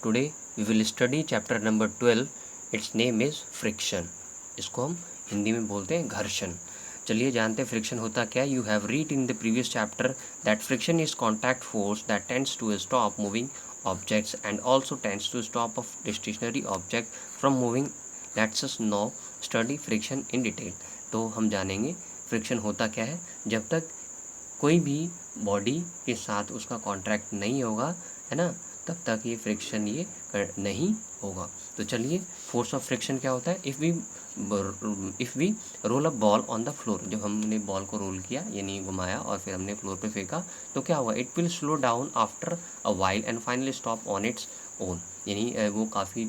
Today we will study chapter number 12. Its name is friction. इसको हम हिंदी में बोलते हैं घर्षण. चलिए जानते हैं फ्रिक्शन होता क्या है. You have read in the previous chapter that friction is contact force that tends to stop moving objects and also tends to stop a stationary object from moving. Let's us now study friction in detail. तो हम जानेंगे friction होता क्या है. जब तक कोई भी बॉडी के साथ उसका कॉन्ट्रैक्ट नहीं होगा, है ना, तब तक ये फ्रिक्शन ये नहीं होगा. तो चलिए, फोर्स ऑफ फ्रिक्शन क्या होता है. If we roll a ball on the floor, जब हमने बॉल को रोल किया यानी घुमाया और फिर हमने फ्लोर पे फेंका, तो क्या हुआ. It will slow down after a while and finally stop on its own. यानी वो काफ़ी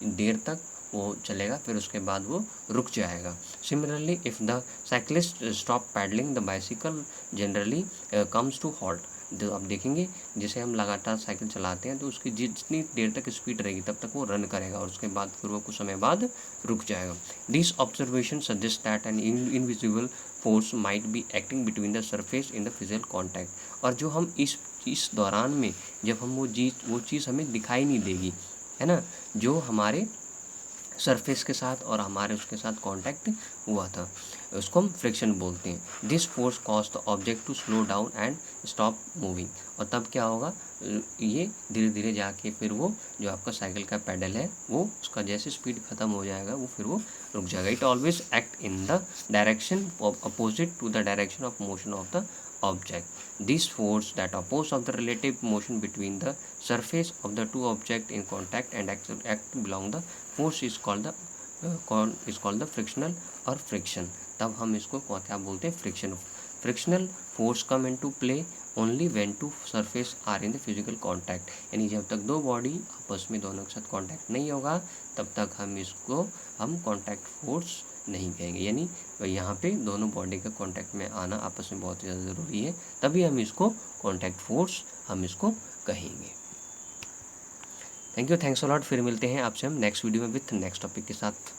देर तक वो चलेगा, फिर उसके बाद वो रुक जाएगा. Similarly if the cyclist stop pedalling the bicycle generally comes to halt. जो आप देखेंगे, जैसे हम लगातार साइकिल चलाते हैं तो उसकी जितनी देर तक स्पीड रहेगी तब तक वो रन करेगा और उसके बाद फिर वो कुछ समय बाद रुक जाएगा. This observation suggest that an invisible force might be acting between the surface in the physical contact. और जो हम इस दौरान में जब हम वो चीज़ हमें दिखाई नहीं देगी, है ना, जो हमारे सरफेस के साथ और हमारे उसके साथ कांटेक्ट हुआ था, उसको हम फ्रिक्शन बोलते हैं. This force cause the object to slow down and stop moving. और तब क्या होगा, ये धीरे धीरे जाके फिर वो जो आपका साइकिल का पैडल है वो उसका जैसे स्पीड ख़त्म हो जाएगा वो फिर वो रुक जाएगा. It always act in the direction opposite to the direction of motion of the object. This force that oppose of the relative motion between the surface of the two objects in contact and act belong the force is called the frictional or friction. तब हम इसको क्या बोलते हैं, friction. Frictional force come in to play only when two surface are in the physical contact. यानी जब तक दो बॉडी आपस में दोनों के साथ कॉन्टैक्ट नहीं होगा तब तक हम कॉन्टैक्ट फोर्स नहीं कहेंगे. यानी यहाँ पे दोनों बॉडी का कांटेक्ट में आना आपस में बहुत ज़्यादा ज़रूरी है, तभी हम इसको कांटेक्ट फोर्स हम इसको कहेंगे. Thank you, thanks a lot. फिर मिलते हैं आपसे हम नेक्स्ट वीडियो में विथ नेक्स्ट टॉपिक के साथ.